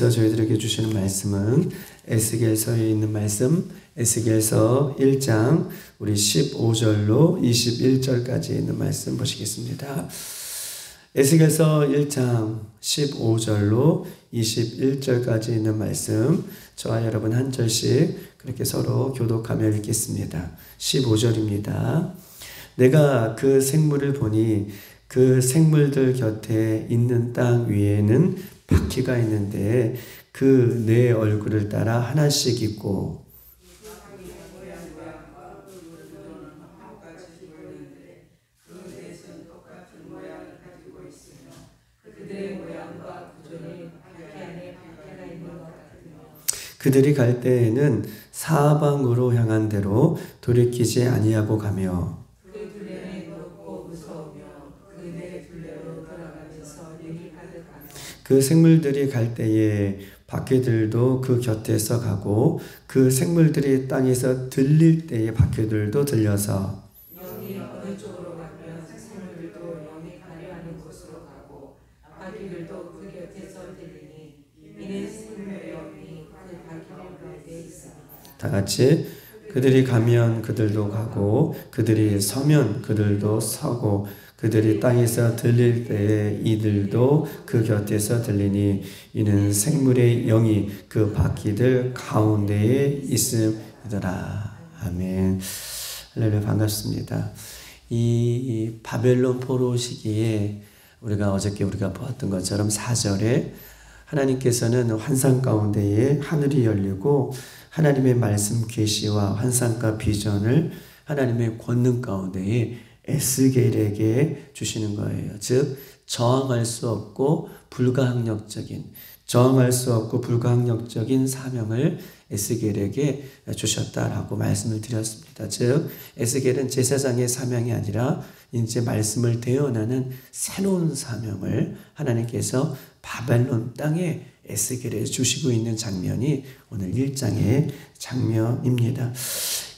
저희들에게 주시는 말씀은 에스겔서에 있는 말씀, 에스겔서 1장 우리 15절로 21절까지 있는 말씀 보시겠습니다. 에스겔서 1장 15절로 21절까지 있는 말씀, 저와 여러분 한 절씩 그렇게 서로 교독하며 읽겠습니다. 15절입니다. 내가 그 생물을 보니 그 생물들 곁에 있는 땅 위에는 바퀴가 있는데 그 네 얼굴을 따라 하나씩 있고 그들이 갈 때에는 사방으로 향한 대로 돌이키지 아니하고 가며 그 생물들이 갈 때에 바퀴들도 그 곁에서 가고 그 생물들이 땅에서 들릴 때에 바퀴들도 들려서 영이 어느 쪽으로 가면 생물들도 영이 가려 하는 곳으로 가고 바퀴들도 그 곁에서 들리니 이는 생물의 영이 그 바퀴를 갈 때 있습니다. 다 같이 그들이 가면 그들도 가고 그들이 서면 그들도 서고 그들이 땅에서 들릴 때에 이들도 그 곁에서 들리니 이는 생물의 영이 그 바퀴들 가운데에 있음이더라. 아멘. 할렐루야, 반갑습니다. 이 바벨론 포로 시기에 어저께 우리가 보았던 것처럼 4절에 하나님께서는 환상 가운데에 하늘이 열리고 하나님의 말씀 계시와 환상과 비전을 하나님의 권능 가운데에 에스겔에게 주시는 거예요. 즉 저항할 수 없고 불가항력적인 사명을 에스겔에게 주셨다라고 말씀을 드렸습니다. 즉 에스겔은 제사장의 사명이 아니라 이제 말씀을 대언하는 새로운 사명을 하나님께서 바벨론 땅에 에스겔에 주시고 있는 장면이 오늘 1장의 장면입니다.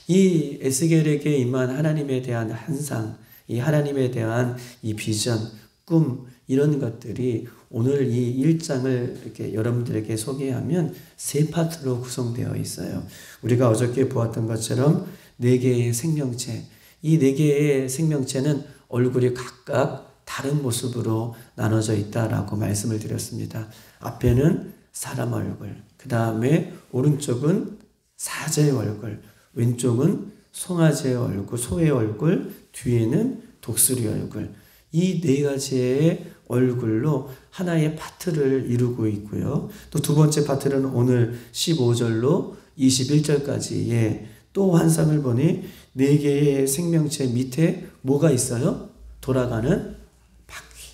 이 에스겔에게 임한 하나님에 대한 환상, 이 하나님에 대한 이 비전, 꿈, 이런 것들이 오늘 이 1장을 이렇게 여러분들에게 소개하면 세 파트로 구성되어 있어요. 우리가 어저께 보았던 것처럼 4개의 생명체, 이 4개의 생명체는 얼굴이 각각 다른 모습으로 나눠져 있다라고 말씀을 드렸습니다. 앞에는 사람 얼굴, 그 다음에 오른쪽은 사자의 얼굴, 왼쪽은 송아지의 얼굴, 소의 얼굴, 뒤에는 독수리 얼굴. 이 4가지의 얼굴로 하나의 파트를 이루고 있고요. 또 두 번째 파트는 오늘 15절로 21절까지의 또 환상을 보니 4개의 생명체 밑에 뭐가 있어요? 돌아가는 바퀴.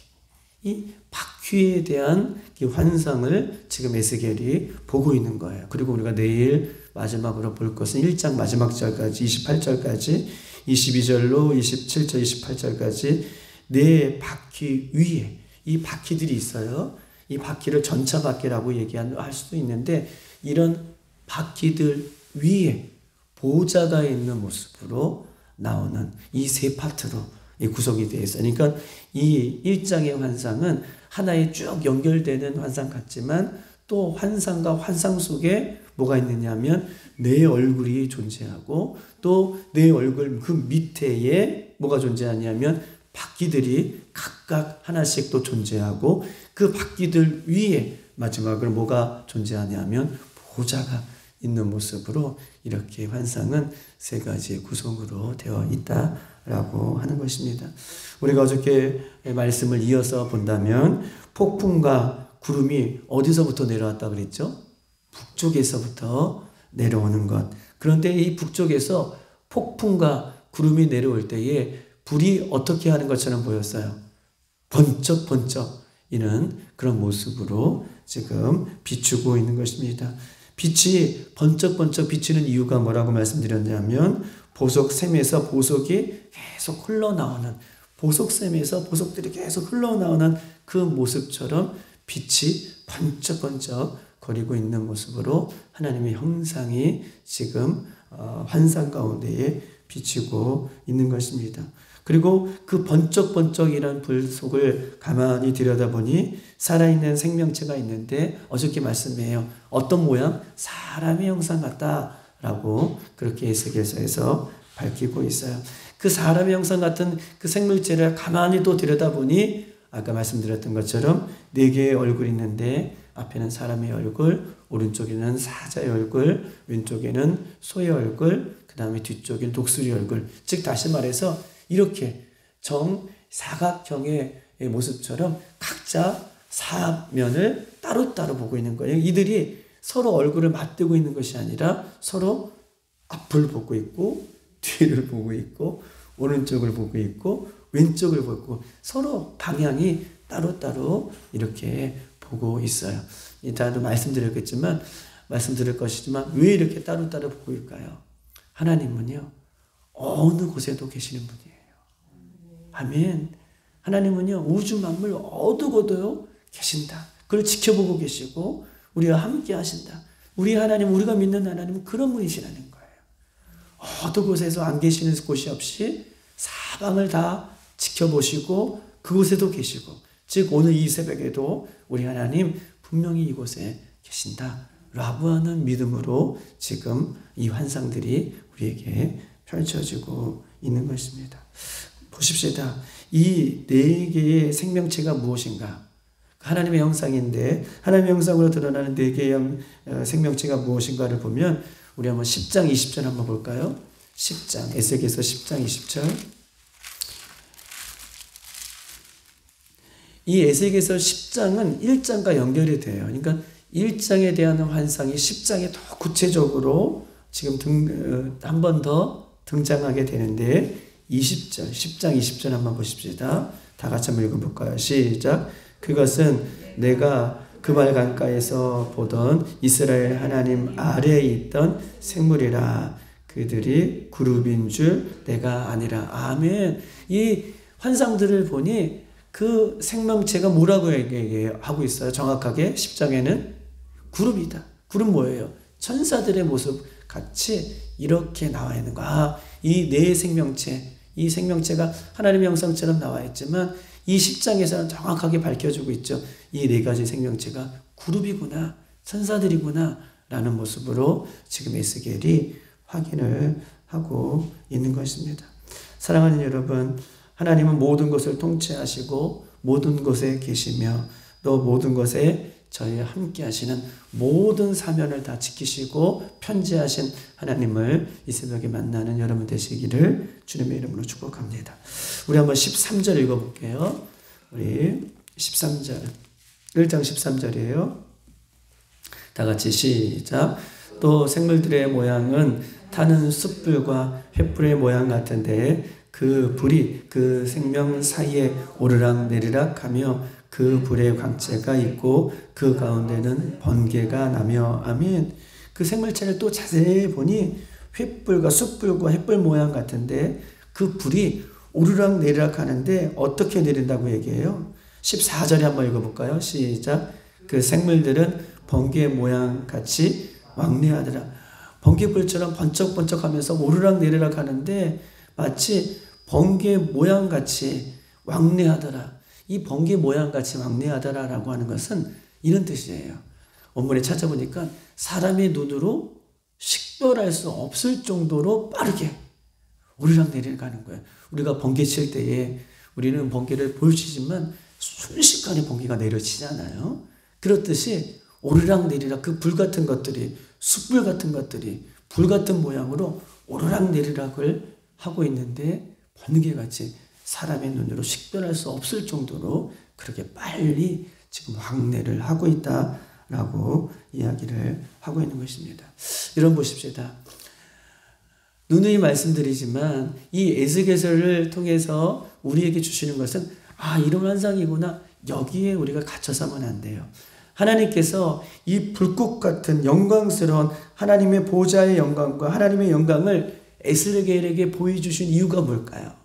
이 바퀴에 대한 이 환상을 지금 에스겔이 보고 있는 거예요. 그리고 우리가 내일 마지막으로 볼 것은 1장 마지막 절까지 28절까지 22절로 27절 28절까지 4 바퀴 위에 이 바퀴들이 있어요. 이 바퀴를 전차바퀴라고 할 수도 있는데 이런 바퀴들 위에 보좌가 있는 모습으로 나오는 이 3 파트로 구성이 되어 있어요. 그러니까 이 1장의 환상은 하나의 쭉 연결되는 환상 같지만 또 환상과 환상 속에 뭐가 있느냐 하면 내 얼굴이 존재하고 또 내 얼굴 그 밑에에 뭐가 존재하냐면 바퀴들이 각각 하나씩 또 존재하고 그 바퀴들 위에 마지막으로 뭐가 존재하냐면 보좌가 있는 모습으로 이렇게 환상은 3가지의 구성으로 되어 있다라고 하는 것입니다. 우리가 어저께 말씀을 이어서 본다면 폭풍과 구름이 어디서부터 내려왔다 그랬죠? 북쪽에서부터 내려오는 것. 그런데 이 북쪽에서 폭풍과 구름이 내려올 때에 불이 어떻게 하는 것처럼 보였어요? 번쩍번쩍 이는 그런 모습으로 지금 비추고 있는 것입니다. 빛이 번쩍번쩍 비치는 이유가 뭐라고 말씀드렸냐면 보석샘에서 보석이 계속 흘러나오는 보석샘에서 보석들이 계속 흘러나오는 그 모습처럼 빛이 번쩍번쩍 거리고 있는 모습으로 하나님의 형상이 지금 환상 가운데에 비치고 있는 것입니다. 그리고 그 번쩍번쩍이란 불 속을 가만히 들여다보니 살아있는 생명체가 있는데 어저께 말씀해요. 어떤 모양? 사람의 형상 같다라고 그렇게 에스겔서에서 밝히고 있어요. 그 사람의 형상 같은 그 생물체를 가만히 또 들여다보니 아까 말씀드렸던 것처럼 4개의 얼굴이 있는데 앞에는 사람의 얼굴, 오른쪽에는 사자의 얼굴, 왼쪽에는 소의 얼굴, 그 다음에 뒤쪽에는 독수리 얼굴. 즉 다시 말해서 이렇게 사각형의 모습처럼 각자 사면을 따로따로 보고 있는 거예요. 이들이 서로 얼굴을 맞대고 있는 것이 아니라 서로 앞을 보고 있고 뒤를 보고 있고 오른쪽을 보고 있고 왼쪽을 보고 있고 서로 방향이 따로따로 이렇게 보고 있어요. 이따도 말씀드릴 것이지만 왜 이렇게 따로따로 보고 있을까요? 하나님은요 어느 곳에도 계시는 분이에요. 아멘. 하나님은요 우주 만물 어디 곳에도 계신다. 그걸 지켜보고 계시고 우리와 함께 하신다. 우리 하나님, 우리가 믿는 하나님은 그런 분이시라는 거예요. 어느 곳에서 안 계시는 곳이 없이 사방을 다 지켜보시고 그곳에도 계시고, 즉 오늘 이 새벽에도 우리 하나님 분명히 이곳에 계신다라고 하는 믿음으로 지금 이 환상들이 우리에게 펼쳐지고 있는 것입니다. 보십시다. 이 4개의 생명체가 무엇인가? 하나님의 형상인데 하나님의 형상으로 드러나는 4개의 생명체가 무엇인가를 보면 우리 한번 10장 20절 한번 볼까요? 10장 에스겔서 10장 20절. 이 에스겔서 10장은 1장과 연결이 돼요. 그러니까 1장에 대한 환상이 10장에 더 구체적으로 지금 한 번 더 등장하게 되는데 20절, 10장 20절 한번 보십시다. 다 같이 한번 읽어볼까요? 시작. 그것은 내가 그말 강가에서 보던 이스라엘 하나님 아래에 있던 생물이라. 그들이 그룹인 줄 내가 아니라. 아멘. 이 환상들을 보니 그 생명체가 뭐라고 얘기하고 있어요? 정확하게 10장에는 그룹이다. 그룹 뭐예요? 천사들의 모습 같이 이렇게 나와 있는 거. 이 4 생명체, 이 생명체가 하나님의 형상처럼 나와 있지만 이 10장에서는 정확하게 밝혀주고 있죠. 이 4가지 생명체가 그룹이구나, 천사들이구나 라는 모습으로 지금 에스겔이 확인을 하고 있는 것입니다. 사랑하는 여러분, 하나님은 모든 것을 통치하시고 모든 곳에 계시며 또 모든 것에 저희와 함께 하시는 모든 사면을 다 지키시고 편지하신 하나님을 이 새벽에 만나는 여러분 되시기를 주님의 이름으로 축복합니다. 우리 한번 13절 읽어볼게요. 우리 13절, 1장 13절이에요. 다 같이 시작. 또 생물들의 모양은 타는 숯불과 횃불의 모양 같은데 그 불이 그 생명 사이에 오르락 내리락 하며 그 불의 광채가 있고 그 가운데는 번개가 나며. 아멘. 그 생물체를 또 자세히 보니 횃불과 숯불과 횃불 모양 같은데 그 불이 오르락 내리락 하는데 어떻게 내린다고 얘기해요? 14절에 한번 읽어볼까요? 시작. 그 생물들은 번개 모양 같이 왕래하더라. 번개불처럼 번쩍번쩍하면서 오르락 내리락 하는데 마치 번개 모양 같이 왕래하더라. 이 번개 모양 같이 왕래하더라라고 하는 것은 이런 뜻이에요. 원문에 찾아보니까 사람의 눈으로 식별할 수 없을 정도로 빠르게 오르락 내리락 하는 거예요. 우리가 번개 칠 때에 우리는 번개를 보여주지만 순식간에 번개가 내려치잖아요. 그렇듯이 오르락 내리락 그 불 같은 것들이, 숯불 같은 것들이 불 같은 모양으로 오르락 내리락을 하고 있는데 번개같이 사람의 눈으로 식별할 수 없을 정도로 그렇게 빨리 지금 왕래를 하고 있다라고 이야기를 하고 있는 것입니다. 여러분 보십시다. 누누이 말씀드리지만 이 에스겔서를 통해서 우리에게 주시는 것은 이런 환상이구나. 여기에 우리가 갇혀서는 안 돼요. 하나님께서 이 불꽃 같은 영광스러운 하나님의 보좌의 영광과 하나님의 영광을 에스겔에게 보여주신 이유가 뭘까요?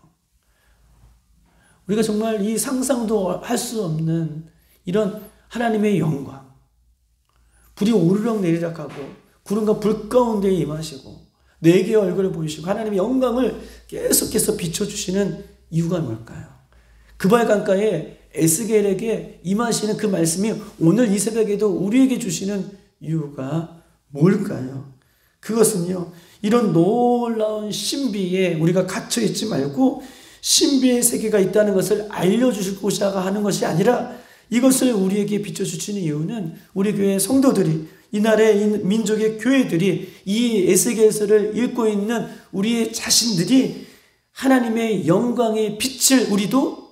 우리가 정말 이 상상도 할 수 없는 이런 하나님의 영광, 불이 오르락 내리락하고 구름과 불 가운데 임하시고 4개의 얼굴을 보이시고 하나님의 영광을 계속해서 비춰주시는 이유가 뭘까요? 그발 강가에 에스겔에게 임하시는 그 말씀이 오늘 이 새벽에도 우리에게 주시는 이유가 뭘까요? 그것은요, 이런 놀라운 신비에 우리가 갇혀 있지 말고 신비의 세계가 있다는 것을 알려주시고자 하는 것이 아니라 이것을 우리에게 비춰주시는 이유는 우리 교회 성도들이, 이 나라의 민족의 교회들이 이 에스겔서를 읽고 있는 우리의 자신들이 하나님의 영광의 빛을 우리도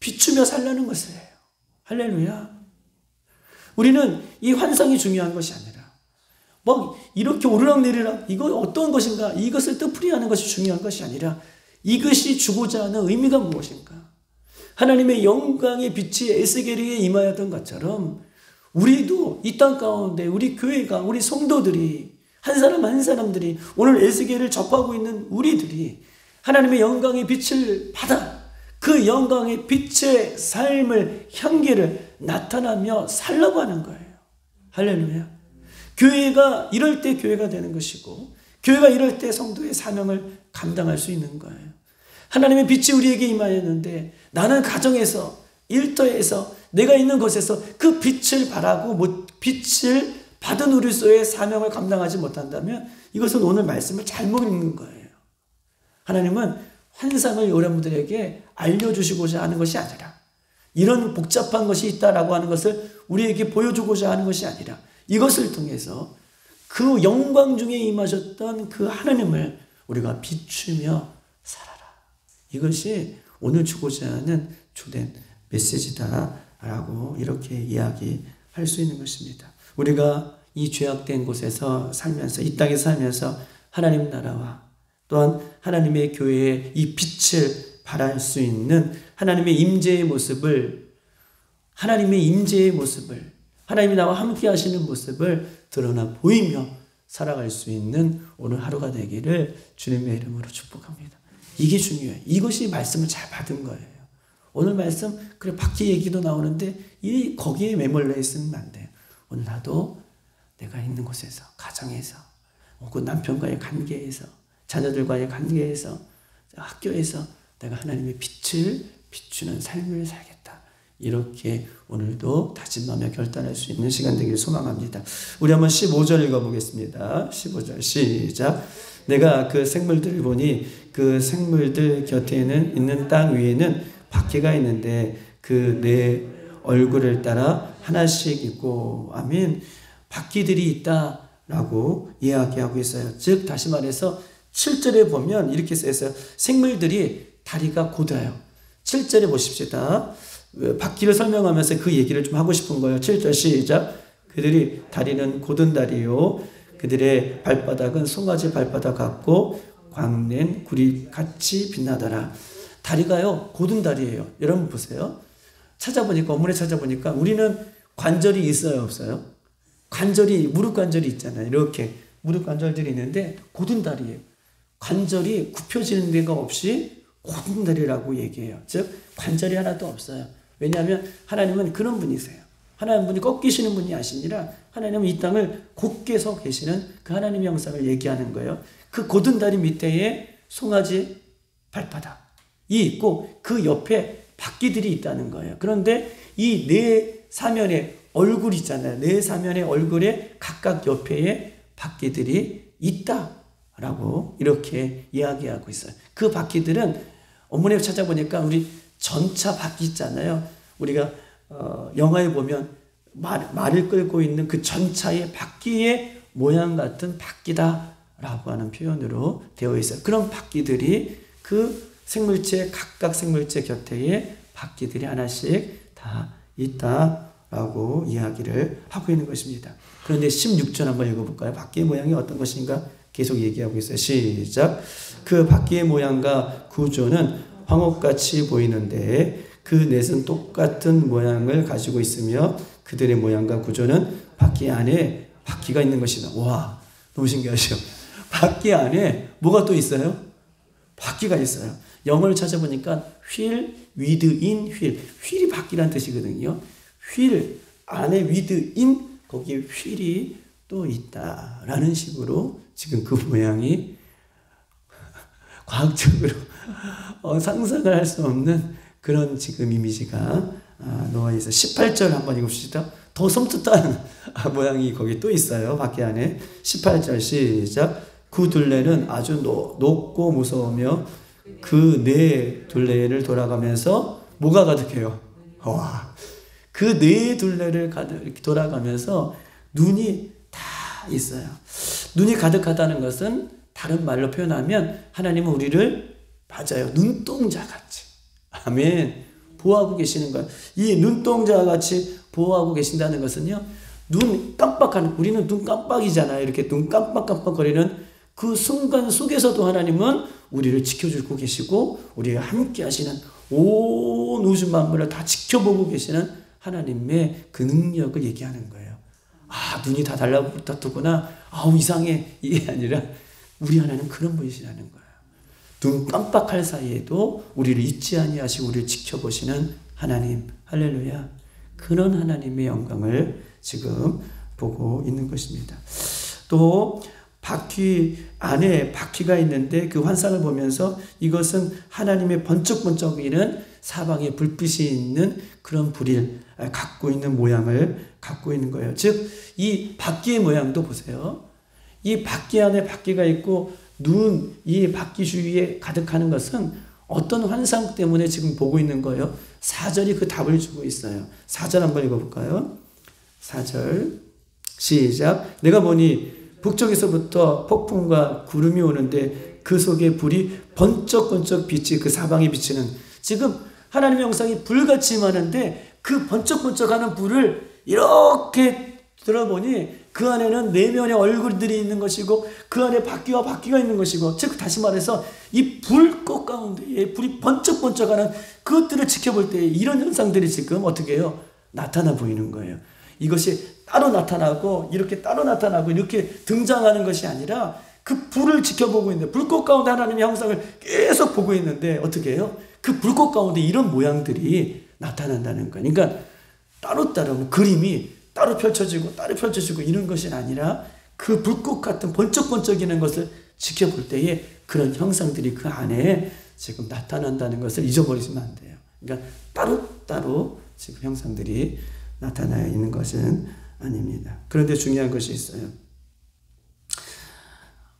비추며 살라는 것이에요. 할렐루야. 우리는 이 환상이 중요한 것이 아니라 뭐 이렇게 오르락내리락 이거 어떤 것인가 이것을 뜻풀이하는 것이 중요한 것이 아니라 이것이 주고자 하는 의미가 무엇인가. 하나님의 영광의 빛이 에스겔에게 임하였던 것처럼 우리도 이 땅 가운데 우리 교회가 우리 성도들이 한 사람 한 사람들이 오늘 에스겔을 접하고 있는 우리들이 하나님의 영광의 빛을 받아 그 영광의 빛의 삶을 향기를 나타나며 살라고 하는 거예요. 할렐루야. 교회가 이럴 때 교회가 되는 것이고 교회가 이럴 때 성도의 사명을 감당할 수 있는 거예요. 하나님의 빛이 우리에게 임하였는데 나는 가정에서 일터에서 내가 있는 곳에서 그 빛을 바라고 빛을 받은 우리로서의 사명을 감당하지 못한다면 이것은 오늘 말씀을 잘못 읽는 거예요. 하나님은 환상을 여러분들에게 알려주시고자 하는 것이 아니라 이런 복잡한 것이 있다라고 하는 것을 우리에게 보여주고자 하는 것이 아니라 이것을 통해서 그 영광 중에 임하셨던 그 하나님을 우리가 비추며 살아라. 이것이 오늘 주고자 하는 주된 메시지다라고 이렇게 이야기할 수 있는 것입니다. 우리가 이 죄악된 곳에서 살면서 이 땅에 살면서 하나님 나라와 또한 하나님의 교회의 이 빛을 발할 수 있는 하나님의 임재의 모습을 하나님이 나와 함께 하시는 모습을 드러나 보이며 살아갈 수 있는 오늘 하루가 되기를 주님의 이름으로 축복합니다. 이게 중요해요. 이것이 말씀을 잘 받은 거예요. 오늘 말씀 그래 밖에 얘기도 나오는데 거기에 매몰려 있으면 안 돼요. 오늘 나도 내가 있는 곳에서 가정에서 혹은 남편과의 관계에서 자녀들과의 관계에서 학교에서 내가 하나님의 빛을 비추는 삶을 살겠다. 이렇게 오늘도 다짐하며 결단할 수 있는 시간 되기를 소망합니다. 우리 한번 15절 읽어보겠습니다. 15절 시작. 내가 그 생물들을 보니 그 생물들 곁에는 있는 땅 위에는 바퀴가 있는데 그 내 얼굴을 따라 하나씩 있고 아멘. 바퀴들이 있다라고 이야기하고 있어요. 즉 다시 말해서 7절에 보면 이렇게 써있어요. 생물들이 다리가 곧아요. 7절에 보십시다. 바퀴를 설명하면서 그 얘기를 좀 하고 싶은 거예요. 7절 시작. 그들이 다리는 곧은 다리요. 그들의 발바닥은 송아지 발바닥 같고 광낸 구리 같이 빛나더라. 다리가요 곧은 다리예요. 여러분 보세요. 찾아보니까 원문에 찾아보니까 우리는 관절이 있어요 없어요? 무릎 관절이 있잖아요. 이렇게 무릎 관절들이 있는데 곧은 다리예요. 관절이 굽혀지는 데가 없이 곧은 다리라고 얘기해요. 즉 관절이 하나도 없어요. 왜냐하면 하나님은 그런 분이세요. 하나님 분이 꺾이시는 분이 아시니라 하나님은 이 땅을 곧게 서 계시는 그 하나님의 형상을 얘기하는 거예요. 그 곧은 다리 밑에 송아지 발바닥이 있고 그 옆에 바퀴들이 있다는 거예요. 그런데 이 네 사면의 얼굴 있잖아요. 네 사면의 얼굴에 각각 옆에 바퀴들이 있다라고 이렇게 이야기하고 있어요. 그 바퀴들은 원문에 찾아보니까 우리 전차 바퀴 있잖아요. 우리가 영화에 보면 말을 끌고 있는 그 전차의 바퀴의 모양 같은 바퀴다라고 하는 표현으로 되어 있어요. 그런 바퀴들이 그 각각 생물체 곁에 바퀴들이 하나씩 다 있다라고 이야기를 하고 있는 것입니다. 그런데 16절 한번 읽어볼까요? 바퀴의 모양이 어떤 것인가 계속 얘기하고 있어요. 시작. 그 바퀴의 모양과 구조는 황옥같이 보이는데 그 넷은 똑같은 모양을 가지고 있으며 그들의 모양과 구조는 바퀴 안에 바퀴가 있는 것이다. 와, 너무 신기하죠? 바퀴 안에 뭐가 또 있어요? 바퀴가 있어요. 영어를 찾아보니까 wheel, within wheel. wheel이 바퀴란 뜻이거든요. wheel 안에 within 거기에 wheel이 또 있다라는 식으로 지금 그 모양이 과학적으로 상상을 할 수 없는 그런 지금 이미지가 놓아 있어요. 18절 한번 읽읍시다. 더 섬뜩한 모양이 거기 또 있어요. 밖에 안에. 18절 시작. 그 둘레는 아주 높고 무서우며 그 네 둘레를 돌아가면서 뭐가 가득해요? 와, 그 네 둘레를 돌아가면서 눈이 다 있어요. 눈이 가득하다는 것은 다른 말로 표현하면 하나님은 우리를 맞아요. 눈동자같이. 아멘. 보호하고 계시는 거예요. 이 눈동자같이 보호하고 계신다는 것은요. 눈 깜빡하는, 우리는 눈 깜빡이잖아요. 이렇게 눈 깜빡깜빡거리는 그 순간 속에서도 하나님은 우리를 지켜주고 계시고 우리와 함께 하시는 온 우주 만물을 다 지켜보고 계시는 하나님의 그 능력을 얘기하는 거예요. 아, 눈이 다 달라붙었구나. 아우, 이상해. 이게 아니라 우리 하나님 그런 분이시라는 거예요. 눈 깜빡할 사이에도 우리를 잊지 아니하시고 우리를 지켜보시는 하나님. 할렐루야. 그런 하나님의 영광을 지금 보고 있는 것입니다. 또 바퀴 안에 바퀴가 있는데 그 환상을 보면서 이것은 하나님의 번쩍번쩍이는 사방에 불빛이 있는 그런 불을 갖고 있는 모양을 갖고 있는 거예요. 즉 이 바퀴의 모양도 보세요. 이 바퀴 안에 바퀴가 있고 이 바퀴 주위에 가득하는 것은 어떤 환상 때문에 지금 보고 있는 거예요? 4절이 그 답을 주고 있어요. 4절 한번 읽어볼까요? 4절 시작. 내가 보니 북쪽에서부터 폭풍과 구름이 오는데 그 속에 불이 번쩍번쩍 빛이 그 사방에 비치는, 지금 하나님의 영상이 불같이 임하는데 그 번쩍번쩍하는 불을 이렇게 들어보니 그 안에는 내면의 얼굴들이 있는 것이고 그 안에 바퀴와 바퀴가 있는 것이고, 즉 다시 말해서 이 불꽃 가운데에 불이 번쩍번쩍하는 그것들을 지켜볼 때 이런 현상들이 지금 어떻게 해요? 나타나 보이는 거예요. 이것이 따로 나타나고 이렇게 따로 나타나고 이렇게 등장하는 것이 아니라 그 불을 지켜보고 있는데, 불꽃 가운데 하나님의 형상을 계속 보고 있는데 어떻게 해요? 그 불꽃 가운데 이런 모양들이 나타난다는 거예요. 그러니까 따로따로 그림이 따로 펼쳐지고 따로 펼쳐지고 이런 것이 아니라 그 불꽃 같은 번쩍번쩍이는 것을 지켜볼 때에 그런 형상들이 그 안에 지금 나타난다는 것을 잊어버리시면 안 돼요. 그러니까 따로따로 지금 형상들이 나타나 있는 것은 아닙니다. 그런데 중요한 것이 있어요.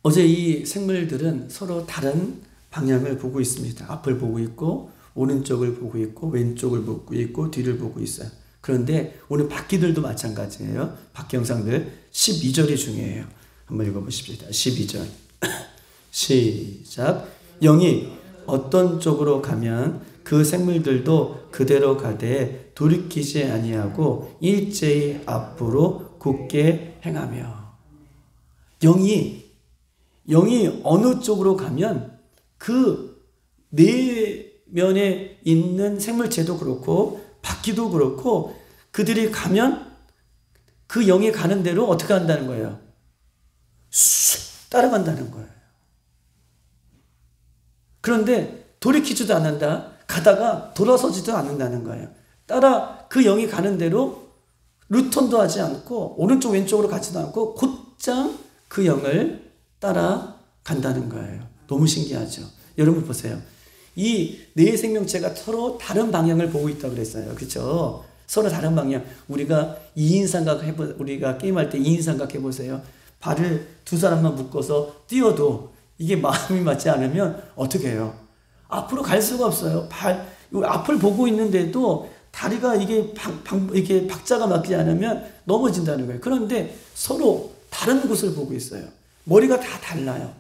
어제 이 생물들은 서로 다른 방향을 보고 있습니다. 앞을 보고 있고 오른쪽을 보고 있고 왼쪽을 보고 있고 뒤를 보고 있어요. 그런데 오늘 바퀴들도 마찬가지예요. 바퀴 형상들 12절이 중요해요. 한번 읽어보십시다. 12절 시작. 영이 어떤 쪽으로 가면 그 생물들도 그대로 가되 돌이키지 아니하고 일제히 앞으로 굳게 행하며. 영이 어느 쪽으로 가면 그 내면에 있는 생물체도 그렇고 바퀴도 그렇고 그들이 가면 그 영이 가는 대로 어떻게 한다는 거예요? 쑥 따라간다는 거예요. 그런데 돌이키지도 않는다. 가다가 돌아서지도 않는다는 거예요. 그 영이 가는 대로 루턴도 하지 않고 오른쪽 왼쪽으로 가지도 않고 곧장 그 영을 따라간다는 거예요. 너무 신기하죠. 여러분 보세요. 이 네 생명체가 서로 다른 방향을 보고 있다고 그랬어요. 그렇죠? 서로 다른 방향. 우리가 2인 삼각 우리가 게임할 때 2인 삼각 해보세요. 발을 두 사람만 묶어서 뛰어도 이게 마음이 맞지 않으면 어떻게 해요? 앞으로 갈 수가 없어요. 앞을 보고 있는데도 다리가 이게 박자가 맞지 않으면 넘어진다는 거예요. 그런데 서로 다른 곳을 보고 있어요. 머리가 다 달라요.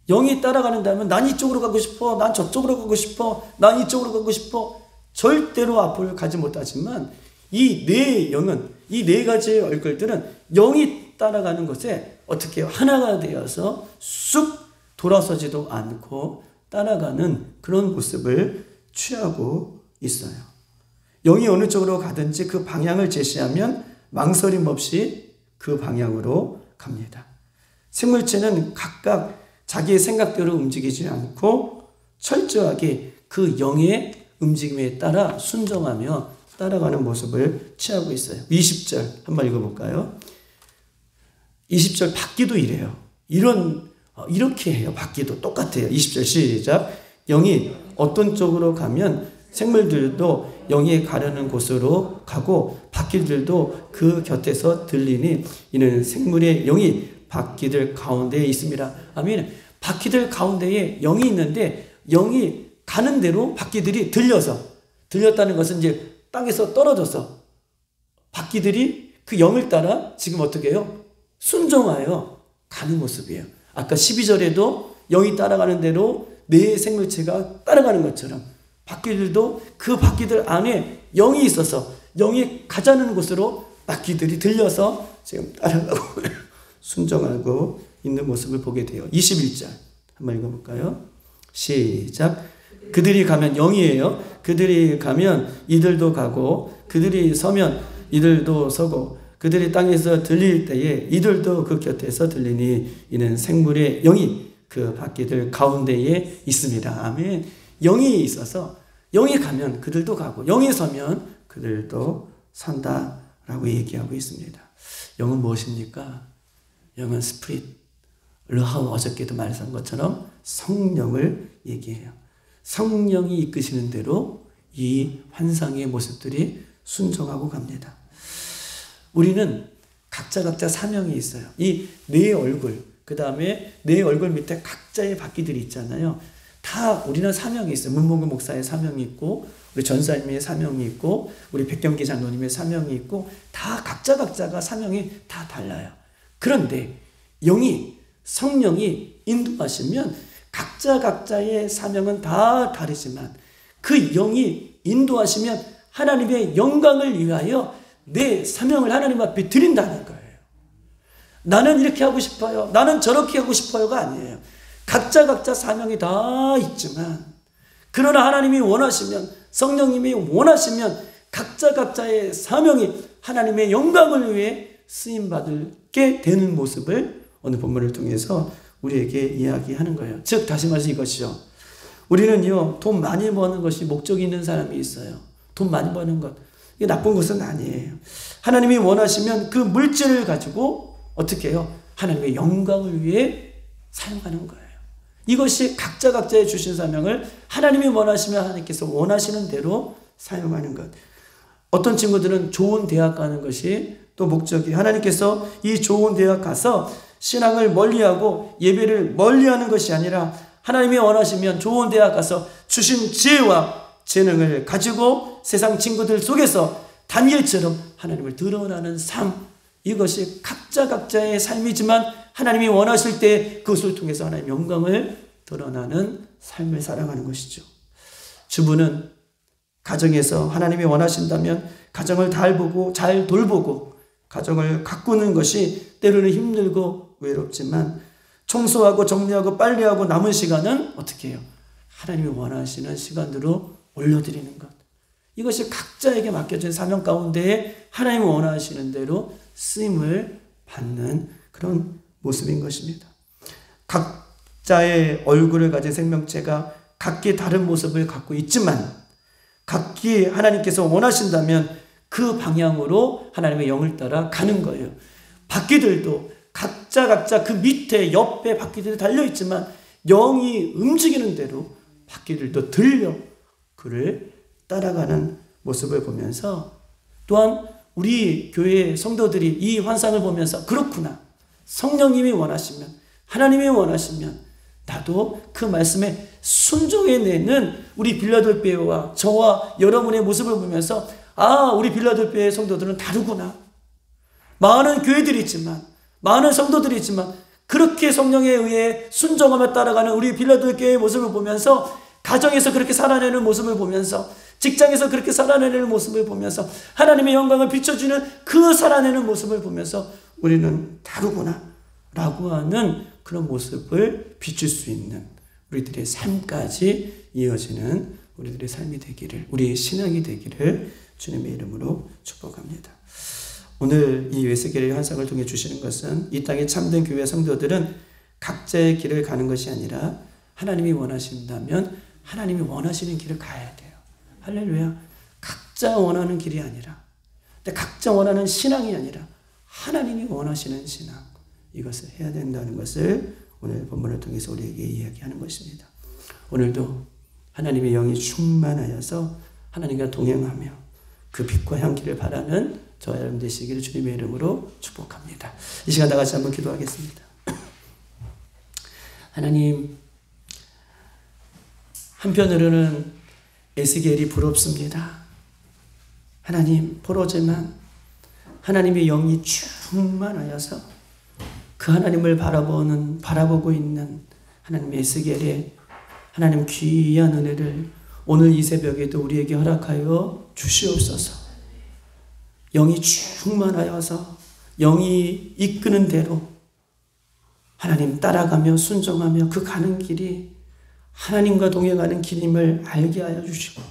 영이 따라가는다면 난 이쪽으로 가고 싶어, 난 저쪽으로 가고 싶어, 난 이쪽으로 가고 싶어. 절대로 앞을 가지 못하지만 이 네 영은, 이 네 가지의 얼굴들은 영이 따라가는 것에 어떻게 하나가 되어서 쑥 돌아서지도 않고 따라가는 그런 모습을 취하고 있어요. 영이 어느 쪽으로 가든지 그 방향을 제시하면 망설임 없이 그 방향으로 갑니다. 생물체는 각각 자기의 생각대로 움직이지 않고 철저하게 그 영의 움직임에 따라 순종하며 따라가는 모습을 취하고 있어요. 20절 한번 읽어볼까요? 20절 바퀴도 이래요. 이런 이렇게 해요. 바퀴도 똑같아요. 20절 시작. 영이 어떤 쪽으로 가면 생물들도 영이 가려는 곳으로 가고 바퀴들도 그 곁에서 들리니 이는 생물의 영이 바퀴들 가운데에 있습니다. 아멘. 바퀴들 가운데에 영이 있는데 영이 가는 대로 바퀴들이 들렸다는 것은 이제 땅에서 떨어져서 바퀴들이 그 영을 따라 지금 어떻게 해요? 순종하여 가는 모습이에요. 아까 12절에도 영이 따라가는 대로 내 생물체가 따라가는 것처럼 바퀴들도 그 바퀴들 안에 영이 있어서 영이 가자는 곳으로 바퀴들이 들려서 지금 따라가고 순종하고 있는 모습을 보게 돼요. 21절 한번 읽어볼까요? 시작. 그들이 가면 영이에요. 그들이 가면 이들도 가고 그들이 서면 이들도 서고 그들이 땅에서 들릴 때에 이들도 그 곁에서 들리니 이는 생물의 영이 그 바퀴들 가운데에 있습니다. 아멘. 영이 있어서 영이 가면 그들도 가고 영이 서면 그들도 선다라고 얘기하고 있습니다. 영은 무엇입니까? 영은 스피릿, 르하우 어저께도 말한 것처럼 성령을 얘기해요. 성령이 이끄시는 대로 이 환상의 모습들이 순종하고 갑니다. 우리는 각자 사명이 있어요. 이 내 얼굴, 그 다음에 내 얼굴 밑에 각자의 바퀴들이 있잖아요. 다 우리는 사명이 있어요. 문봉규 목사의 사명이 있고 우리 전사님의 사명이 있고 우리 백경기 장로님의 사명이 있고 다 각자가 사명이 다 달라요. 그런데 성령이 인도하시면 각자의 사명은 다 다르지만 그 영이 인도하시면 하나님의 영광을 위하여 내 사명을 하나님 앞에 드린다는 거예요. 나는 이렇게 하고 싶어요. 나는 저렇게 하고 싶어요가 아니에요. 각자 사명이 다 있지만 그러나 하나님이 원하시면 성령님이 원하시면 각자의 사명이 하나님의 영광을 위해 쓰임받게 되는 모습을 오늘 본문을 통해서 우리에게 이야기하는 거예요. 즉 다시 말해서 이것이요. 우리는요 돈 많이 버는 것이 목적이 있는 사람이 있어요. 돈 많이 버는 것. 이게 나쁜 것은 아니에요. 하나님이 원하시면 그 물질을 가지고 어떻게 해요? 하나님의 영광을 위해 사용하는 거예요. 이것이 각자의 주신 사명을 하나님이 원하시면 하나님께서 원하시는 대로 사용하는 것. 어떤 친구들은 좋은 대학 가는 것이 또 목적이 하나님께서 이 좋은 대학 가서 신앙을 멀리하고 예배를 멀리하는 것이 아니라 하나님이 원하시면 좋은 대학 가서 주신 지혜와 재능을 가지고 세상 친구들 속에서 다니엘처럼 하나님을 드러나는 삶, 이것이 각자의 삶이지만 하나님이 원하실 때 그것을 통해서 하나님의 영광을 드러나는 삶을 살아가는 것이죠. 주부는 가정에서 하나님이 원하신다면 가정을 잘 돌보고 가정을 가꾸는 것이 때로는 힘들고 외롭지만 청소하고 정리하고 빨래하고 남은 시간은 어떻게 해요? 하나님이 원하시는 시간으로 올려드리는 것. 이것이 각자에게 맡겨진 사명 가운데에 하나님이 원하시는 대로 쓰임을 받는 그런 모습인 것입니다. 각자의 얼굴을 가진 생명체가 각기 다른 모습을 갖고 있지만 각기 하나님께서 원하신다면 그 방향으로 하나님의 영을 따라 가는 거예요. 바퀴들도 각자 그 밑에 옆에 바퀴들이 달려있지만 영이 움직이는 대로 바퀴들도 들려 그를 따라가는 모습을 보면서 또한 우리 교회 성도들이 이 환상을 보면서 그렇구나. 성령님이 원하시면 하나님이 원하시면 나도 그 말씀에 순종해내는 우리 빌라델피아와 저와 여러분의 모습을 보면서 우리 빌라델피아의 성도들은 다르구나. 많은 교회들이 있지만 많은 성도들이 있지만 그렇게 성령에 의해 순종하며 따라가는 우리 빌라델피아의 모습을 보면서 가정에서 그렇게 살아내는 모습을 보면서 직장에서 그렇게 살아내는 모습을 보면서 하나님의 영광을 비춰주는 그 살아내는 모습을 보면서 우리는 다르구나 라고 하는 그런 모습을 비출 수 있는 우리들의 삶까지 이어지는 우리들의 삶이 되기를, 우리의 신앙이 되기를 주님의 이름으로 축복합니다. 오늘 이 웨스겔의 환상을 통해 주시는 것은 이 땅의 참된 교회 성도들은 각자의 길을 가는 것이 아니라 하나님이 원하신다면 하나님이 원하시는 길을 가야 돼요. 할렐루야. 각자 원하는 길이 아니라, 각자 원하는 신앙이 아니라 하나님이 원하시는 신앙, 이것을 해야 된다는 것을 오늘 본문을 통해서 우리에게 이야기하는 것입니다. 오늘도 하나님의 영이 충만하여서 하나님과 동행하며 그 빛과 향기를 바라는 저와 여러분 되시기를 주님의 이름으로 축복합니다. 이 시간 다 같이 한번 기도하겠습니다. 하나님, 한편으로는 에스겔이 부럽습니다. 하나님, 포로지만 하나님의 영이 충만하여서 그 하나님을 바라보고 있는 하나님의 에스겔의 하나님 귀한 은혜를 오늘 이 새벽에도 우리에게 허락하여 주시옵소서. 영이 충만하여서 영이 이끄는 대로 하나님 따라가며 순종하며 그 가는 길이 하나님과 동행하는 길임을 알게 하여 주시고,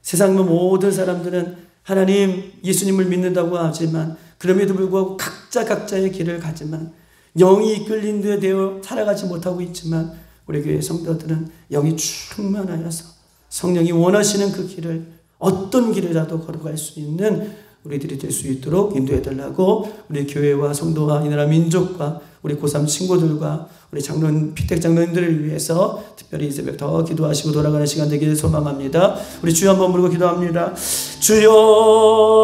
세상 모든 사람들은 하나님 예수님을 믿는다고 하지만 그럼에도 불구하고 각자의 길을 가지만 영이 이끌린 데 되어 살아가지 못하고 있지만, 우리 교회 성도들은 영이 충만하여서 성령이 원하시는 그 길을 어떤 길이라도 걸어갈 수 있는 우리들이 될 수 있도록 인도해달라고 우리 교회와 성도와 이 나라 민족과 우리 고3 친구들과 우리 피택 장로님들을 위해서 특별히 이 새벽 더 기도하시고 돌아가는 시간 되기를 소망합니다. 우리 주여 한번 부르고 기도합니다. 주여.